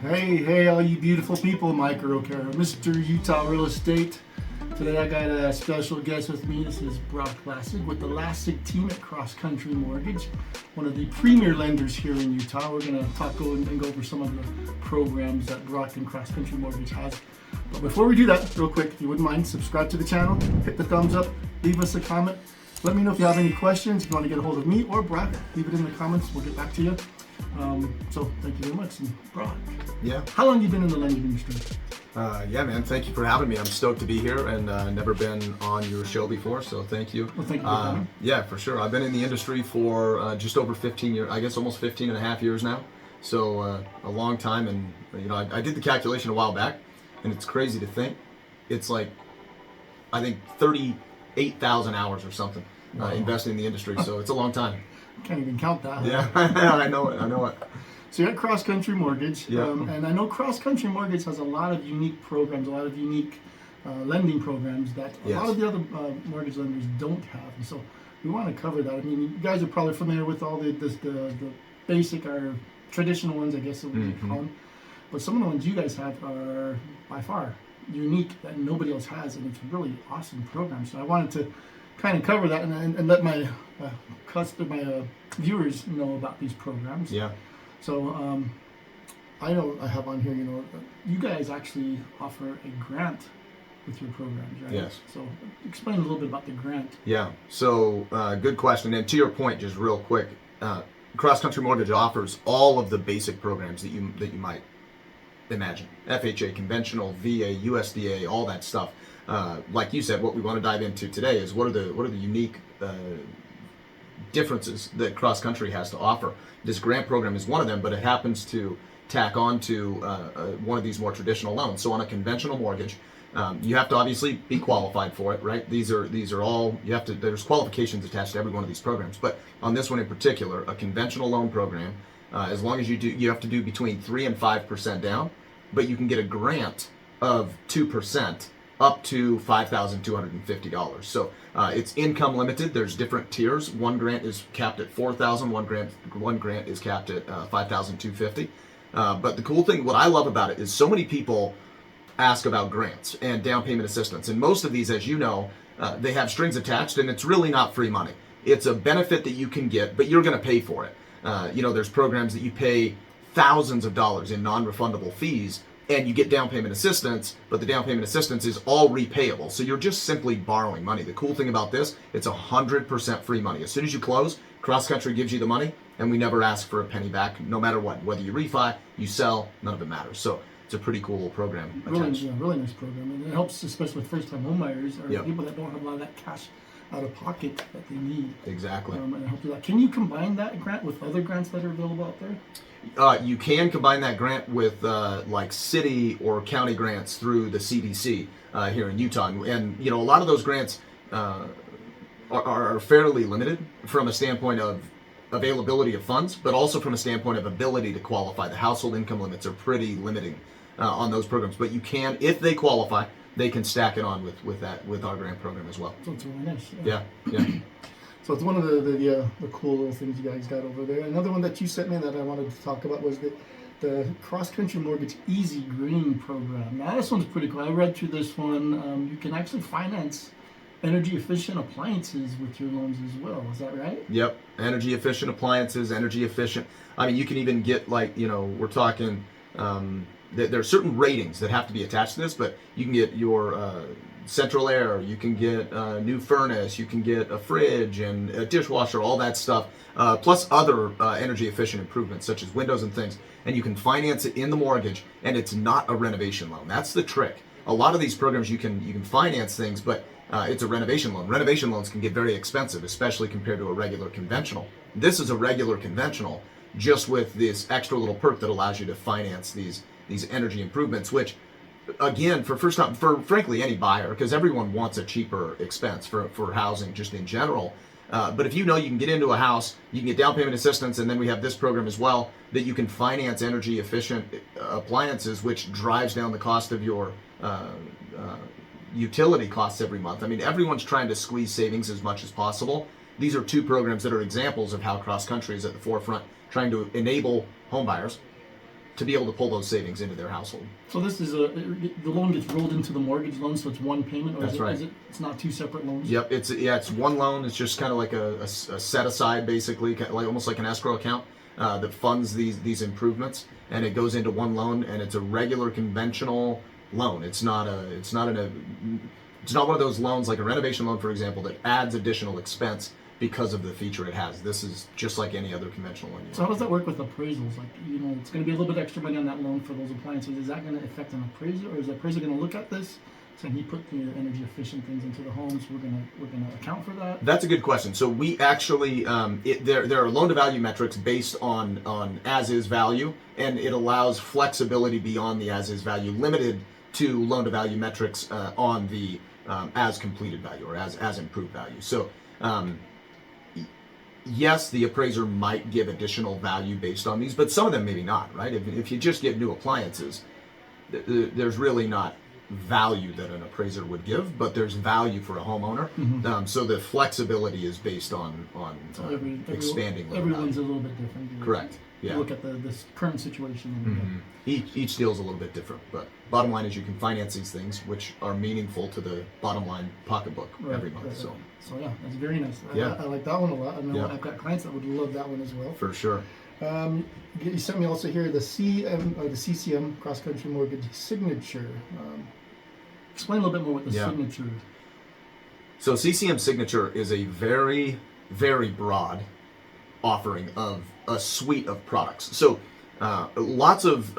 Hey, all you beautiful people, Mike O'Cara, Mr. Utah Real Estate. Today I got a special guest with me. This is Broch Lassig with the Lassig team at CrossCountry Mortgage, one of the premier lenders here in Utah. We're going to go over some of the programs that Broch and CrossCountry Mortgage has. But before we do that, real quick, if you wouldn't mind, subscribe to the channel, hit the thumbs up, leave us a comment. Let me know if you have any questions. If you want to get a hold of me or Broch, leave it in the comments. We'll get back to you. So thank you very much. And Broch, how long have you been in the lending industry? Yeah, man. Thank you for having me. I'm stoked to be here, and never been on your show before, so thank you. Well, thank you for coming. Yeah, for sure. I've been in the industry for just over 15 years. I guess almost 15 and a half years now. So a long time, and I did the calculation a while back, and it's crazy to think. It's like I think 38,000 hours or something investing in the industry. So it's a long time. Can't even count that. Yeah, I know it. So you're at CrossCountry Mortgage, Yeah. And I know CrossCountry Mortgage has a lot of unique programs, a lot of unique lending programs that a lot of the other mortgage lenders don't have. And so we want to cover that. I mean, you guys are probably familiar with all the basic or traditional ones, I guess that we call them. But some of the ones you guys have are by far unique that nobody else has, and it's a really awesome program. So I wanted to kind of cover that and let my viewers know about these programs. Yeah. So I know I have on here, you guys actually offer a grant with your programs, right? Yes. So explain a little bit about the grant. Yeah. So good question. And to your point, just real quick, CrossCountry Mortgage offers all of the basic programs that you might imagine: FHA, conventional, VA, USDA, all that stuff. Like you said, what we want to dive into today is what are the unique differences that CrossCountry has to offer. This grant program is one of them, but it happens to tack on to one of these more traditional loans. So on a conventional mortgage, you have to obviously be qualified for it, right? These are all, there's qualifications attached to every one of these programs. But on this one in particular, a conventional loan program, as long as you have to do between 3 and 5% down, but you can get a grant of 2% up to $5,250. So it's income limited. There's different tiers. One grant is capped at $4,000. One grant is capped at $5,250. But the cool thing, what I love about it, is so many people ask about grants and down payment assistance, and most of these, as you know, they have strings attached, and it's really not free money. It's a benefit that you can get, but you're going to pay for it. There's programs that you pay thousands of dollars in non-refundable fees, and you get down payment assistance, but the down payment assistance is all repayable. So you're just simply borrowing money. The cool thing about this, it's 100% free money. As soon as you close, CrossCountry gives you the money, and we never ask for a penny back, no matter what. Whether you refi, you sell, none of it matters. So it's a pretty cool program. Really nice program. And it helps, especially with first-time homebuyers or people that don't have a lot of that cash out of pocket that they need. Exactly. And it helps you out. Can you combine that grant with other grants that are available out there? You can combine that grant with like city or county grants through the CDC here in Utah, and a lot of those grants are fairly limited from a standpoint of availability of funds, but also from a standpoint of ability to qualify. The household income limits are pretty limiting on those programs, but you can, if they qualify, they can stack it on with our grant program as well. So it's really nice. Yeah. So it's one of the cool little things you guys got over there. Another one that you sent me that I wanted to talk about was the CrossCountry Mortgage Easy Green program. Now this one's pretty cool. I read through this one. You can actually finance energy efficient appliances with your loans as well. Is that right? Yep. Energy efficient appliances, energy efficient. I mean, you can even get we're talking. There are certain ratings that have to be attached to this, but you can get your central air, you can get a new furnace, you can get a fridge and a dishwasher, all that stuff, plus other energy efficient improvements such as windows and things, and you can finance it in the mortgage, and it's not a renovation loan. That's the trick. A lot of these programs you can finance things, but it's a renovation loan. Renovation loans can get very expensive, especially compared to a regular conventional. This is a regular conventional, just with this extra little perk that allows you to finance these energy improvements, which again, for frankly any buyer, because everyone wants a cheaper expense for housing just in general. But if you can get into a house, you can get down payment assistance, and then we have this program as well that you can finance energy efficient appliances, which drives down the cost of your utility costs every month. I mean, everyone's trying to squeeze savings as much as possible. These are two programs that are examples of how CrossCountry is at the forefront, trying to enable homebuyers to be able to pull those savings into their household. So this is the loan gets rolled into the mortgage loan, so it's one payment, or That's right. It's not two separate loans? Yep, it's one loan. It's just kind of like a set aside, basically, like almost like an escrow account that funds these improvements, and it goes into one loan, and it's a regular conventional loan. It's not one of those loans like a renovation loan, for example, that adds additional expense because of the feature it has. This is just like any other conventional loan. So how does that work with appraisals? Like, it's going to be a little bit extra money on that loan for those appliances. Is that going to affect an appraiser, or is the appraiser going to look at this saying he put energy efficient things into the home, so we're going to account for that? That's a good question. So we actually there are loan to value metrics based on as is value, and it allows flexibility beyond the as is value, limited to loan to value metrics on the as completed value or as improved value. So yes, the appraiser might give additional value based on these, but some of them maybe not, right? If you just get new appliances, there's really not value that an appraiser would give, but there's value for a homeowner. Mm-hmm. So the flexibility is based on expanding. Everyone's a little bit different. Correct. Yeah. Look at this current situation. Mm-hmm. Each deal is a little bit different, but bottom line is you can finance these things, which are meaningful to the bottom line pocketbook every month. Right. So yeah, that's very nice. Yeah. I like that one a lot. I know I've got clients that would love that one as well. For sure. You sent me also here the CCM CrossCountry Mortgage signature. Explain a little bit more what the signature is. So CCM signature is a very, very broad offering of a suite of products. So lots of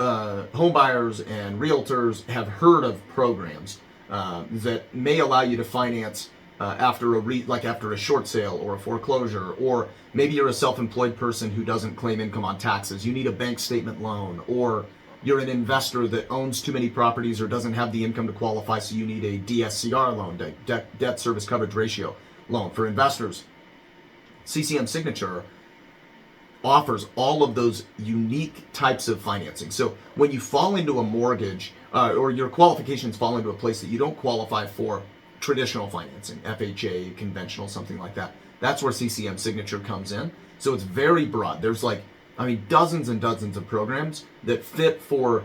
home buyers and realtors have heard of programs that may allow you to finance after a short sale or a foreclosure, or maybe you're a self-employed person who doesn't claim income on taxes. You need a bank statement loan, or you're an investor that owns too many properties or doesn't have the income to qualify, so you need a DSCR loan, debt service coverage ratio loan. For investors, CCM Signature offers all of those unique types of financing. So when you fall into a mortgage or your qualifications fall into a place that you don't qualify for traditional financing, FHA, conventional, something like that, that's where CCM Signature comes in. So it's very broad. There's dozens and dozens of programs that fit for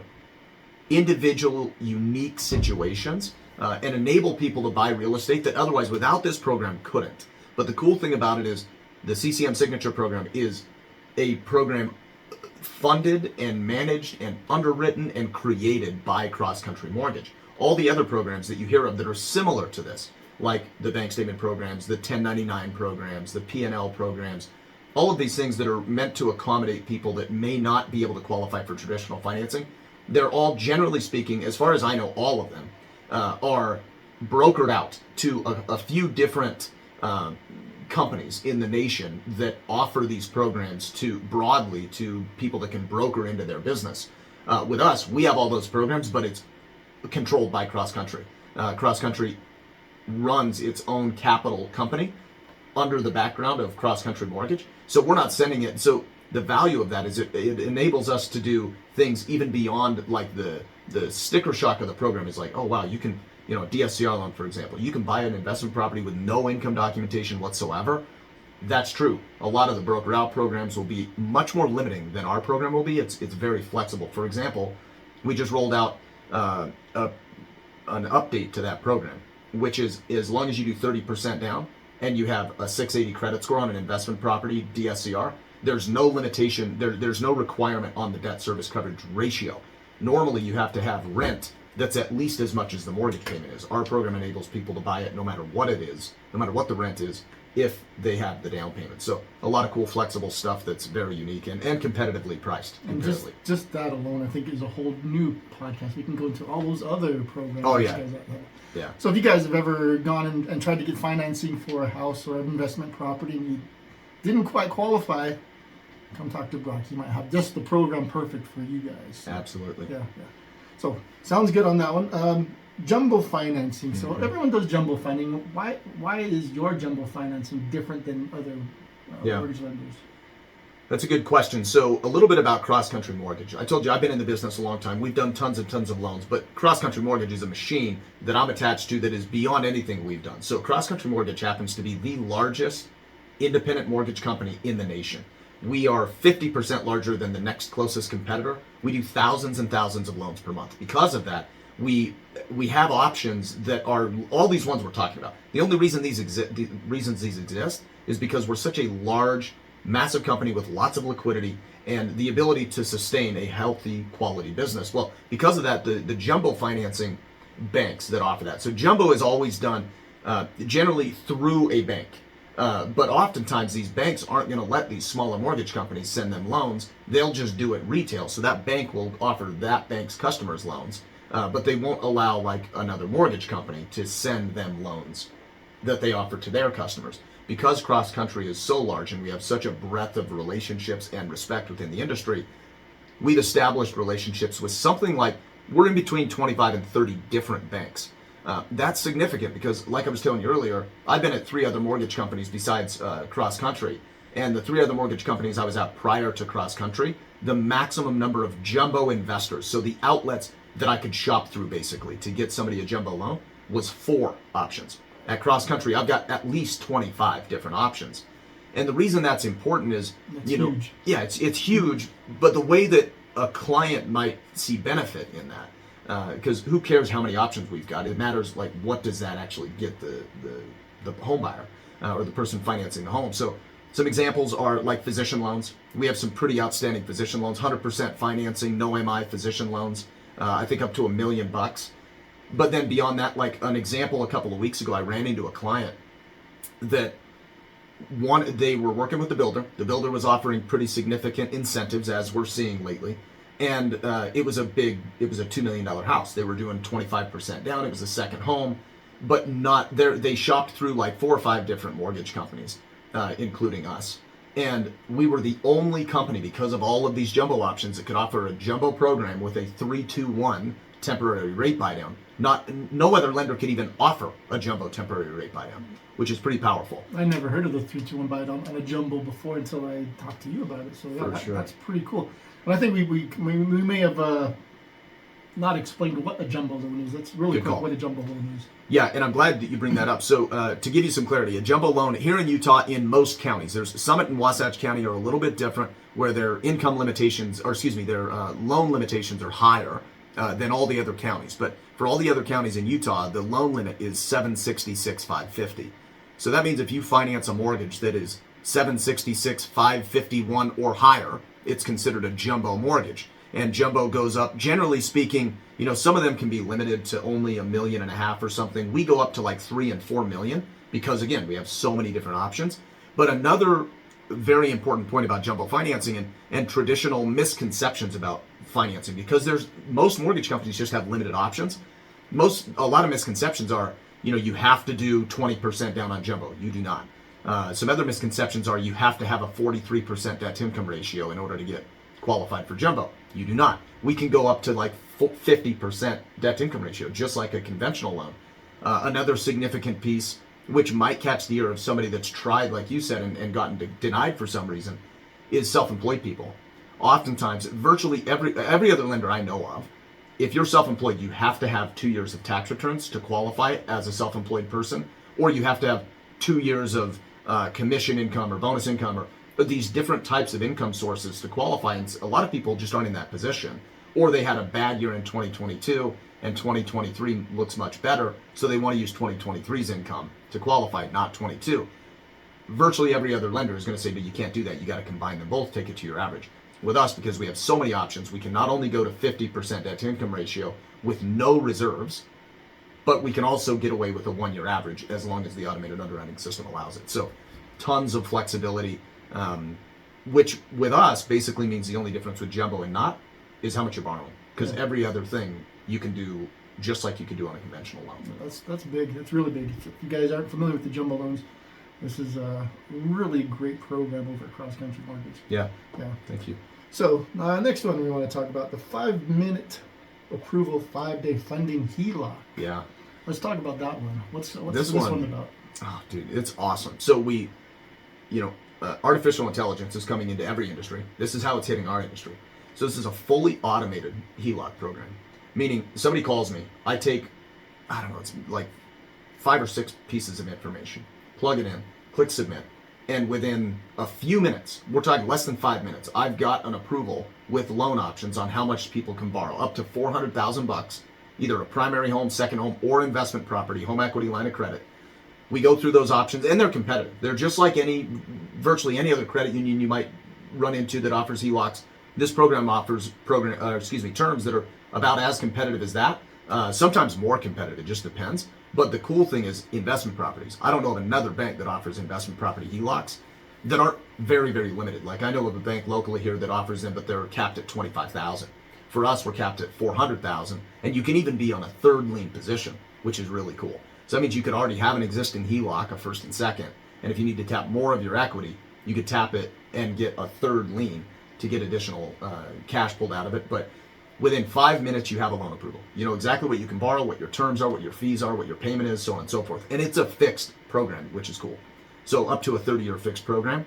individual, unique situations and enable people to buy real estate that otherwise, without this program, couldn't. But the cool thing about it is the CCM Signature program is a program funded and managed and underwritten and created by CrossCountry Mortgage. All the other programs that you hear of that are similar to this, like the bank statement programs, the 1099 programs, the P&L programs, all of these things that are meant to accommodate people that may not be able to qualify for traditional financing, they're all, generally speaking, as far as I know, all of them are brokered out to a few different companies in the nation that offer these programs broadly to people that can broker into their business. With us, we have all those programs, but it's controlled by CrossCountry. CrossCountry runs its own capital company under the background of CrossCountry Mortgage. So we're not sending it. So the value of that is it enables us to do things even beyond like the sticker shock of the program is like, oh wow, you can, DSCR loan, for example, you can buy an investment property with no income documentation whatsoever. That's true. A lot of the broker out programs will be much more limiting than our program will be. It's very flexible. For example, we just rolled out an update to that program, which is as long as you do 30% down and you have a 680 credit score on an investment property, DSCR, there's no limitation, there's no requirement on the debt service coverage ratio. Normally you have to have rent that's at least as much as the mortgage payment is. Our program enables people to buy it no matter what it is, no matter what the rent is, if they have the down payment. So a lot of cool flexible stuff that's very unique and competitively priced. And just that alone, I think, is a whole new podcast. We can go into all those other programs. Oh yeah. Yeah. So if you guys have ever gone and tried to get financing for a house or an investment property and you didn't quite qualify, come talk to Broch. He might have just the program perfect for you guys. Absolutely. Yeah. So sounds good on that one. Jumbo financing. So everyone does jumbo financing. Why is your jumbo financing different than other mortgage lenders? That's a good question. So a little bit about CrossCountry Mortgage. I told you I've been in the business a long time. We've done tons and tons of loans, but CrossCountry Mortgage is a machine that I'm attached to that is beyond anything we've done. So CrossCountry Mortgage happens to be the largest independent mortgage company in the nation. We are 50% larger than the next closest competitor. We do thousands and thousands of loans per month. Because of that, we have options that are all these ones we're talking about. The only reason these exist is because we're such a large, massive company with lots of liquidity and the ability to sustain a healthy, quality business. Well, because of that, the jumbo financing banks that offer that. So jumbo is always done generally through a bank. But oftentimes these banks aren't going to let these smaller mortgage companies send them loans. They'll just do it retail. So that bank will offer that bank's customers loans, but they won't allow like another mortgage company to send them loans that they offer to their customers. Because CrossCountry is so large and we have such a breadth of relationships and respect within the industry, we've established relationships with something like, we're in between 25 and 30 different banks. That's significant because, like I was telling you earlier, I've been at 3 other mortgage companies besides CrossCountry. And the 3 other mortgage companies I was at prior to CrossCountry, the maximum number of jumbo investors, so the outlets that I could shop through basically to get somebody a jumbo loan, was 4 options. At CrossCountry, I've got at least 25 different options. And the reason that's important is, huge. Yeah, it's huge, but the way that a client might see benefit in that, because who cares how many options we've got? It matters like what does that actually get the home buyer or the person financing the home. So some examples are like physician loans. We have some pretty outstanding physician loans, 100% financing, no MI physician loans, I think up to $1 million. But then beyond that, like an example, a couple of weeks ago, I ran into a client that they were working with the builder. The builder was offering pretty significant incentives, as we're seeing lately. And it was a $2 million house. They were doing 25% down. It was a second home, but not there. They shopped through like 4 or 5 different mortgage companies, including us. And we were the only company, because of all of these jumbo options, that could offer a jumbo program with a 3-2-1 temporary rate buy down. No other lender could even offer a jumbo temporary rate buy down, which is pretty powerful. I never heard of the 3-2-1 buy down on a jumbo before until I talked to you about it. So that's pretty cool. And I think we may have not explained what a jumbo loan is. That's really cool what a jumbo loan is. Yeah, and I'm glad that you bring that up. So to give you some clarity, a jumbo loan here in Utah, in most counties, there's Summit and Wasatch County are a little bit different, where their income limitations, their loan limitations are higher than all the other counties. But for all the other counties in Utah, the loan limit is $766,550. So that means if you finance a mortgage that is $766,551 or higher, it's considered a jumbo mortgage. And jumbo goes up, generally speaking, some of them can be limited to only $1.5 million or something. We go up to like 3 and 4 million because, again, we have so many different options. But another very important point about jumbo financing and traditional misconceptions about financing, because most mortgage companies just have limited options. A lot of misconceptions are, you have to do 20% down on jumbo. You do not. Some other misconceptions are you have to have a 43% debt to income ratio in order to get qualified for jumbo. You do not. We can go up to like 50% debt to income ratio, just like a conventional loan. Another significant piece, which might catch the ear of somebody that's tried, like you said, and gotten denied for some reason, is self-employed people. Oftentimes, virtually every other lender I know of, if you're self-employed, you have to have 2 years of tax returns to qualify as a self-employed person, or you have to have 2 years of commission income or bonus income or these different types of income sources to qualify. And a lot of people just aren't in that position, or they had a bad year in 2022 and 2023 looks much better, so they want to use 2023's income to qualify, not 22. Virtually every other lender is going to say, but you can't do that. You got to combine them both, take it to your average. With us, because we have so many options, we can not only go to 50% debt to income ratio with no reserves, but we can also get away with a 1-year average as long as the automated underwriting system allows it. So tons of flexibility, which with us basically means the only difference with jumbo and not is how much you're borrowing. Because every other thing you can do just like you could do on a conventional loan. That's big. That's really big. If you guys aren't familiar with the jumbo loans, this is a really great program over at CrossCountry Mortgage. Yeah. Yeah. Thank you. So next one we want to talk about, the 5-minute approval 5-day funding HELOC. Yeah. Let's talk about that one. What's this one about? Oh, dude, it's awesome. So artificial intelligence is coming into every industry. This is how it's hitting our industry. So this is a fully automated HELOC program, meaning somebody calls me, I take, it's like 5 or 6 pieces of information, plug it in, click submit. and within a few minutes, we're talking less than 5 minutes, I've got an approval with loan options on how much people can borrow, up to $400,000, either a primary home, second home, or investment property, home equity line of credit. We go through those options, and they're competitive. They're just like virtually any other credit union you might run into that offers HELOCs. This program offers terms that are about as competitive as that. Sometimes more competitive, it just depends. But the cool thing is investment properties. I don't know of another bank that offers investment property HELOCs that aren't very, very limited. Like I know of a bank locally here that offers them, but they're capped at $25,000. For us, we're capped at $400,000, and you can even be on a third lien position, which is really cool. So that means you could already have an existing HELOC, a first and second, and if you need to tap more of your equity, you could tap it and get a third lien to get additional cash pulled out of it. But within 5 minutes, you have a loan approval. You know exactly what you can borrow, what your terms are, what your fees are, what your payment is, so on and so forth. And it's a fixed program, which is cool. So up to a 30-year fixed program.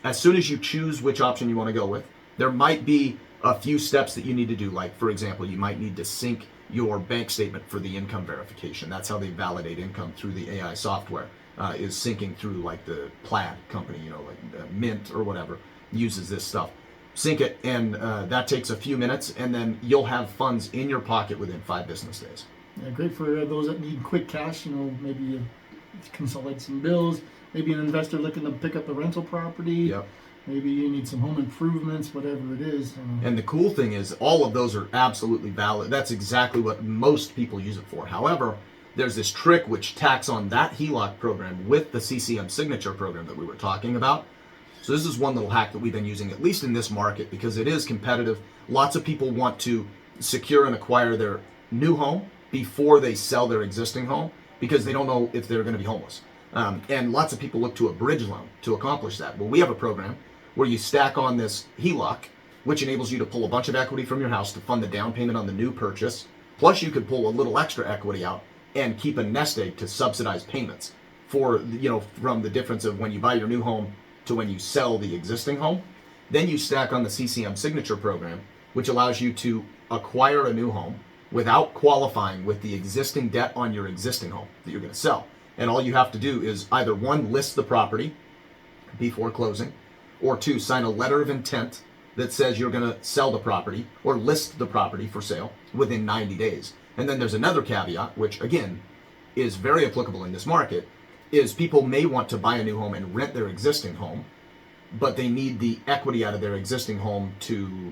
As soon as you choose which option you want to go with, there might be a few steps that you need to do. Like, for example, you might need to sync your bank statement for the income verification. That's how they validate income through the AI software, is syncing through like the Plaid company, like Mint or whatever, uses this stuff. Sync it, and that takes a few minutes, and then you'll have funds in your pocket within 5 business days. Yeah, great for those that need quick cash, maybe consolidate some bills, maybe an investor looking to pick up a rental property. Yep. Maybe you need some home improvements, whatever it is. And the cool thing is all of those are absolutely valid. That's exactly what most people use it for. However, there's this trick which tacks on that HELOC program with the CCM signature program that we were talking about. So this is one little hack that we've been using, at least in this market, because it is competitive. Lots of people want to secure and acquire their new home before they sell their existing home because they don't know if they're going to be homeless. And lots of people look to a bridge loan to accomplish that. Well, we have a program where you stack on this HELOC, which enables you to pull a bunch of equity from your house to fund the down payment on the new purchase. Plus, you could pull a little extra equity out and keep a nest egg to subsidize payments for, from the difference of when you buy your new home to when you sell the existing home. Then you stack on the CCM signature program, which allows you to acquire a new home without qualifying with the existing debt on your existing home that you're going to sell. And all you have to do is either 1, list the property before closing, or 2, sign a letter of intent that says you're going to sell the property or list the property for sale within 90 days. And then there's another caveat, which again is very applicable in this market, is people may want to buy a new home and rent their existing home, but they need the equity out of their existing home to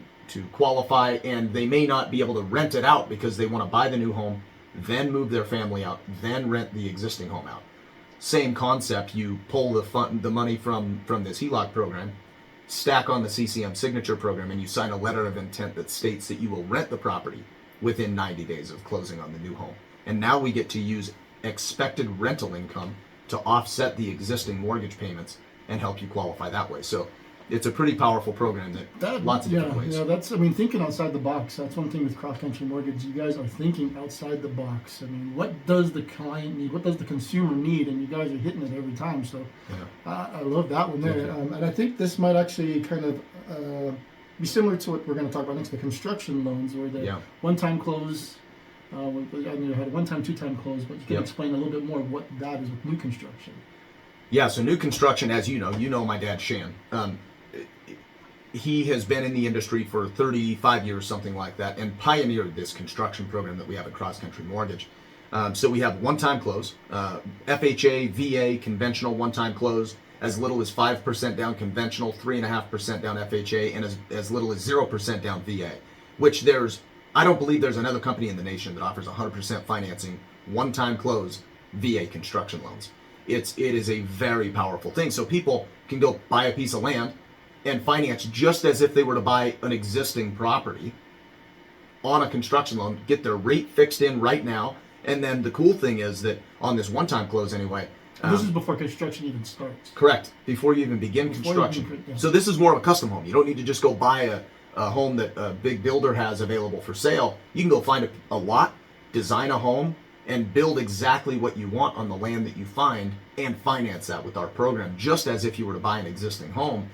qualify, and they may not be able to rent it out because they want to buy the new home, then move their family out, then rent the existing home out. Same concept, you pull the money from this HELOC program, stack on the CCM signature program, and you sign a letter of intent that states that you will rent the property within 90 days of closing on the new home. And now we get to use expected rental income to offset the existing mortgage payments and help you qualify that way. So it's a pretty powerful program that lots of different ways. Yeah, that's, thinking outside the box. That's one thing with CrossCountry Mortgage. You guys are thinking outside the box. What does the client need? What does the consumer need? And you guys are hitting it every time. So yeah. I love that one there. And I think this might actually kind of be similar to what we're going to talk about next, the construction loans, where the one-time close, I had a one-time, two-time close, but you can explain a little bit more of what that is with new construction. Yeah, so new construction, as you know my dad, Shan. He has been in the industry for 35 years, something like that, and pioneered this construction program that we have at CrossCountry Mortgage. So we have one-time close, FHA, VA, conventional one-time close, as little as 5% down conventional, 3.5% down FHA, and as little as 0% down VA, which I don't believe there's another company in the nation that offers 100% financing, one-time close, VA construction loans. It is a very powerful thing. So people can go buy a piece of land and finance just as if they were to buy an existing property on a construction loan, get their rate fixed in right now. And then the cool thing is that on this one-time close anyway, this is before construction even starts. Correct. Before you even begin construction. So this is more of a custom home. You don't need to just go buy a home that a big builder has available for sale. You can go find a lot, design a home, and build exactly what you want on the land that you find and finance that with our program, just as if you were to buy an existing home.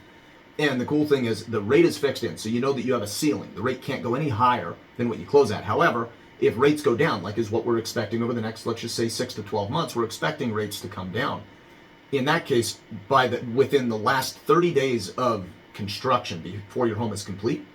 And the cool thing is the rate is fixed in, so you know that you have a ceiling. The rate can't go any higher than what you close at. However, if rates go down, like is what we're expecting over the next, let's just say 6 to 12 months, we're expecting rates to come down. in that case, within the last 30 days of construction before your home is complete,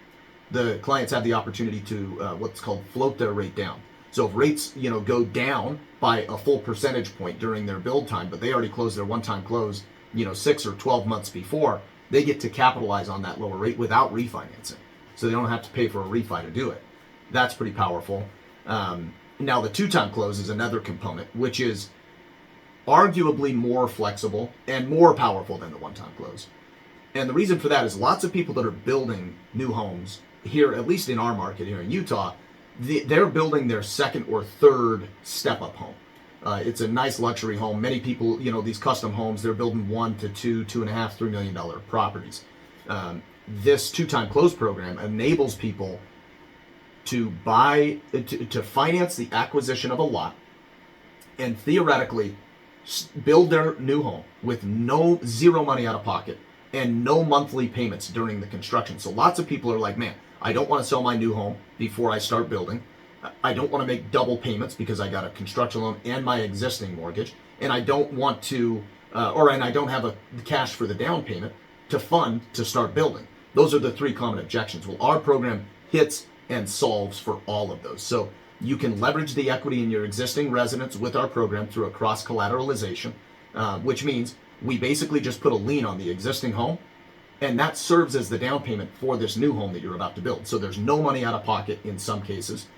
the clients have the opportunity to what's called float their rate down. So if rates go down by a full percentage point during their build time, but they already closed their one-time close 6 or 12 months before, they get to capitalize on that lower rate without refinancing. So they don't have to pay for a refi to do it. That's pretty powerful. Now the two-time close is another component, which is arguably more flexible and more powerful than the one-time close. And the reason for that is lots of people that are building new homes here, at least in our market here in Utah, they're building their second or third step-up home. It's a nice luxury home. Many people, these custom homes, they're building $1 to $2, $2.5, $3 million properties. This two-time close program enables people to finance the acquisition of a lot and theoretically build their new home with zero money out of pocket and no monthly payments during the construction. So lots of people are like, man, I don't want to sell my new home before I start building. I don't want to make double payments because I got a construction loan and my existing mortgage, and I don't want to, and I don't have the cash for the down payment to fund to start building. Those are the three common objections. Well, our program hits and solves for all of those. So you can leverage the equity in your existing residence with our program through a cross-collateralization, which means we basically just put a lien on the existing home, and that serves as the down payment for this new home that you're about to build. So there's no money out of pocket in some cases.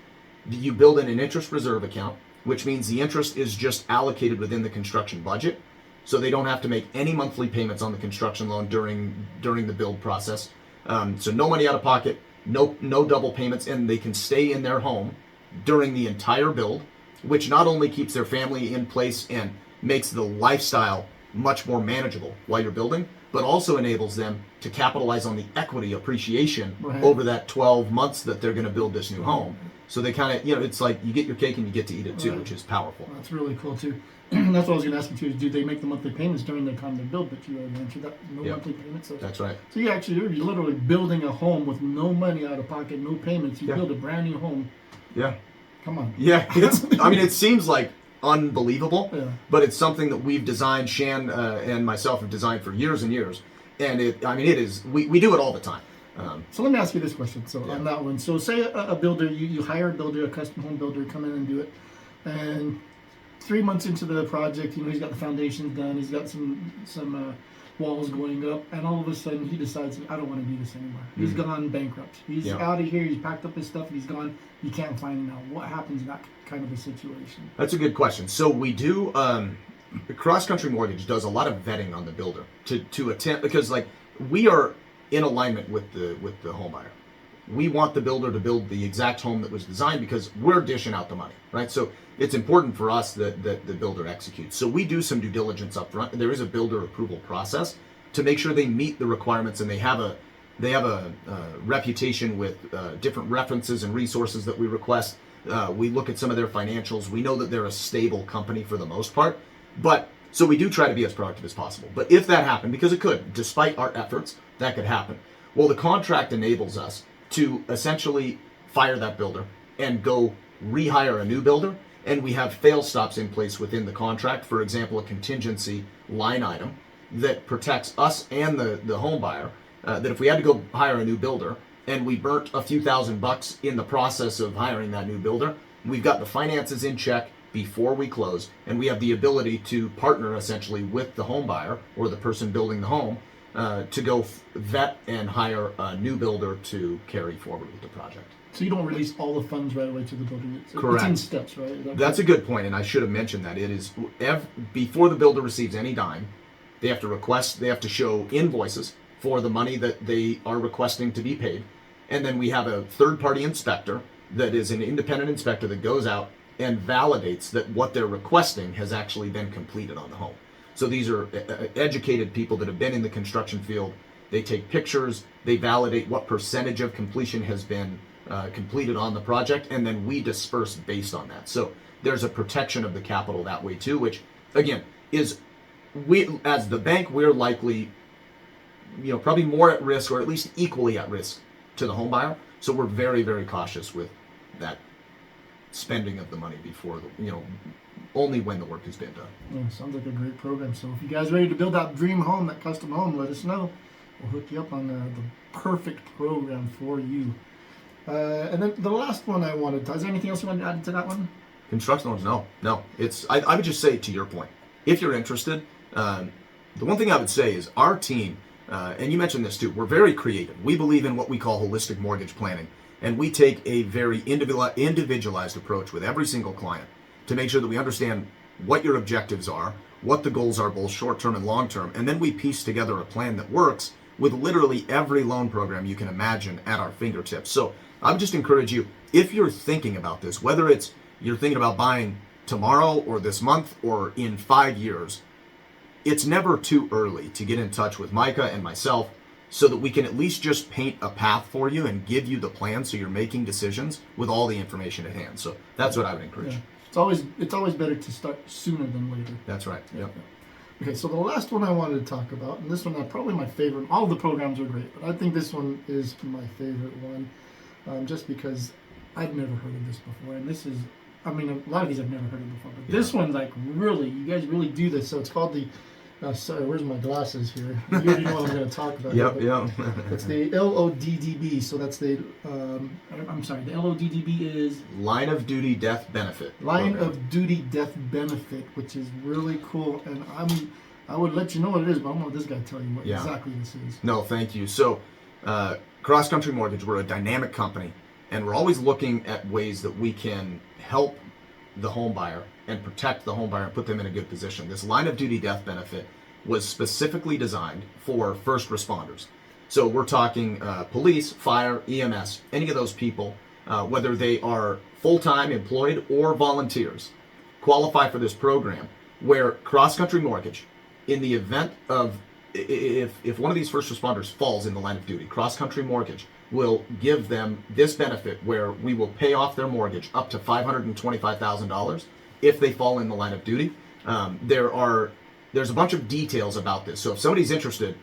You build in an interest reserve account, which means the interest is just allocated within the construction budget, so they don't have to make any monthly payments on the construction loan during the build process. So no money out of pocket, no double payments, and they can stay in their home during the entire build, which not only keeps their family in place and makes the lifestyle much more manageable while you're building, but also enables them to capitalize on the equity appreciation over that 12 months that they're going to build this new home. So they kind of, it's like you get your cake and you get to eat it too, which is powerful. That's really cool too. That's what I was going to ask you too, is do they make the monthly payments during the time they build? But you already answered that. No monthly payments. So that's right. So you're literally building a home with no money out of pocket, no payments. You build a brand new home. Yeah. Come on. Yeah. It seems like unbelievable, but it's something that we've designed. Shan and myself have designed for years and years, and it is. We do it all the time. So let me ask you this question. So on that one, so say a builder, you hire a builder, a custom home builder, come in and do it, and 3 months into the project, he's got the foundations done, he's got some walls going up, and all of a sudden he decides, I don't want to do this anymore. He's gone bankrupt. He's out of here. He's packed up his stuff. He's gone. You can't find him now. What happens in that kind of a situation? That's a good question. So we do. CrossCountry Mortgage does a lot of vetting on the builder to attempt, because we are in alignment with the home buyer. We want the builder to build the exact home that was designed because we're dishing out the money, right? So it's important for us that the builder executes. So we do some due diligence up front. There is a builder approval process to make sure they meet the requirements, and they have a reputation with different references and resources that we request. We look at some of their financials. We know that they're a stable company for the most part, so we do try to be as proactive as possible. But if that happened, because it could, despite our efforts, that could happen. Well, the contract enables us to essentially fire that builder and go rehire a new builder, and we have fail stops in place within the contract. For example, a contingency line item that protects us and the home buyer, that if we had to go hire a new builder and we burnt a few $1,000 in the process of hiring that new builder, we've got the finances in check before we close, and we have the ability to partner essentially with the home buyer or the person building the home to go vet and hire a new builder to carry forward with the project. So you don't release all the funds right away to the builder. Correct. It's in steps, right? That's a good point, and I should have mentioned that. It is before the builder receives any dime, they have to show invoices for the money that they are requesting to be paid, and then we have a third-party inspector that is an independent inspector that goes out and validates that what they're requesting has actually been completed on the home. So these are educated people that have been in the construction field. They take pictures, they validate what percentage of completion has been completed on the project, and then we disperse based on that. So there's a protection of the capital that way too, which again is, we as the bank, we're likely probably more at risk, or at least equally at risk to the home buyer. So we're very, very cautious with that spending of the money before only when the work has been done. Yeah, sounds like a great program. So if you guys are ready to build that dream home, that custom home, let us know. We'll hook you up on the perfect program for you. And then the last one I wanted to, is there anything else you want to add to that one? Construction loans, no. It's I would just say, to your point, if you're interested, the one thing I would say is our team, and you mentioned this too, we're very creative. We believe in what we call holistic mortgage planning, and we take a very individualized approach with every single client to make sure that we understand what your objectives are, what the goals are, both short-term and long-term, and then we piece together a plan that works with literally every loan program you can imagine at our fingertips. So I would just encourage you, if you're thinking about this, whether it's you're thinking about buying tomorrow or this month or in 5 years, it's never too early to get in touch with Micah and myself so that we can at least just paint a path for you and give you the plan so you're making decisions with all the information at hand. So that's what I would encourage. Yeah. It's always better to start sooner than later. That's right. Yep. Okay, so the last one I wanted to talk about, and this one is probably my favorite. All the programs are great, but I think this one is my favorite one, just because I've never heard of this before. And this is, I mean, a lot of these I've never heard of before, but this one's like really, you guys really do this. So it's called the, sorry, where's my glasses here? You already know what I'm going to talk about. Yep. It's the LODDB. So that's the, I'm sorry, the LODDB is Line of Duty Death Benefit. Line of Duty Death Benefit, which is really cool. And I would let you know what it is, but I'm going to let this guy tell you what exactly this is. No, thank you. So, CrossCountry Mortgage, we're a dynamic company, and we're always looking at ways that we can help the home buyer and protect the home buyer and put them in a good position. This line of duty death benefit was specifically designed for first responders. So we're talking police, fire, EMS, any of those people, whether they are full-time employed or volunteers, qualify for this program where CrossCountry Mortgage, in the event of, if one of these first responders falls in the line of duty, CrossCountry Mortgage will give them this benefit where we will pay off their mortgage up to $525,000 if they fall in the line of duty. There's a bunch of details about this. So if somebody's interested,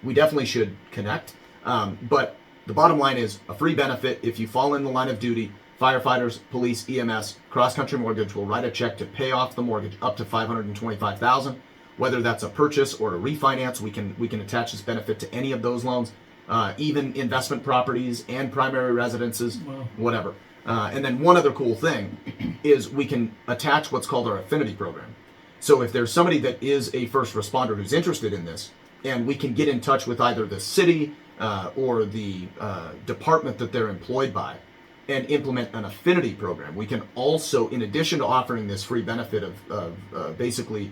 we definitely should connect. But the bottom line is a free benefit. If you fall in the line of duty, firefighters, police, EMS, CrossCountry Mortgage will write a check to pay off the mortgage up to $525,000. Whether that's a purchase or a refinance, we can attach this benefit to any of those loans. Even investment properties and primary residences, whatever. And then one other cool thing is we can attach what's called our affinity program. So if there's somebody that is a first responder who's interested in this, and we can get in touch with either the city or the department that they're employed by and implement an affinity program, we can also, in addition to offering this free benefit of basically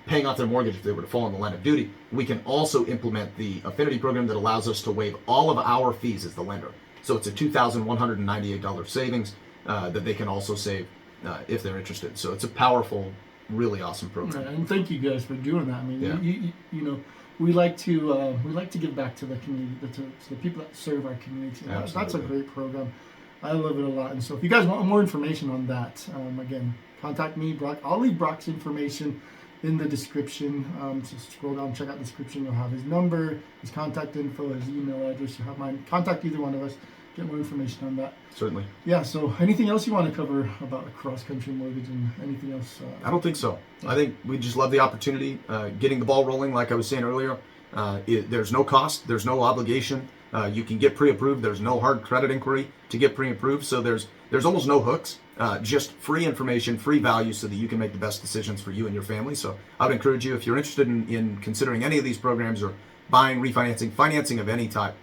paying off their mortgage if they were to fall in the line of duty, we can also implement the affinity program that allows us to waive all of our fees as the lender. So it's a $2,198 savings that they can also save if they're interested. So it's a powerful, really awesome program. And thank you guys for doing that. I mean, you know, we like to give back to the community, to the people that serve our community. That's a great program. I love it a lot. And so if you guys want more information on that, again, contact me, Broch. I'll leave Broch's information in the description. So scroll down, check out the description. You'll have his number, his contact info, his email address. You'll have mine. Contact either one of us. Get more information on that. Certainly. Yeah. So anything else you want to cover about a CrossCountry Mortgage and anything else? I don't think so. I think we just love the opportunity, getting the ball rolling. Like I was saying earlier, there's no cost, there's no obligation. You can get pre-approved. There's no hard credit inquiry to get pre-approved. So there's almost no hooks. Just free information, free value, so that you can make the best decisions for you and your family. So I would encourage you, if you're interested in considering any of these programs or buying, refinancing, financing of any type,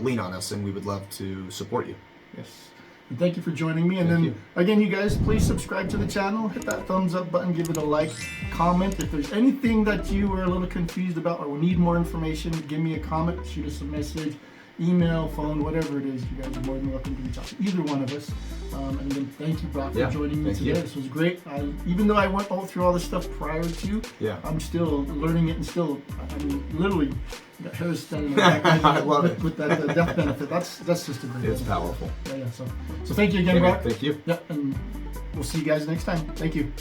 lean on us, and we would love to support you. Yes. And thank you for joining me. And again, you guys, please subscribe to the channel, hit that thumbs up button, give it a like, comment. If there's anything that you are a little confused about or need more information, give me a comment, shoot us a message, email, phone, whatever it is. You guys are more than welcome to reach out to either one of us. And again, thank you, Broch, for joining me today. This was great. Even though I went through all this stuff prior to, I'm still learning it, and still, I mean, literally, got hair standing back I love it. With that death benefit. That's just a great It's powerful. So thank you again, Broch. Thank you. Yeah, and we'll see you guys next time. Thank you.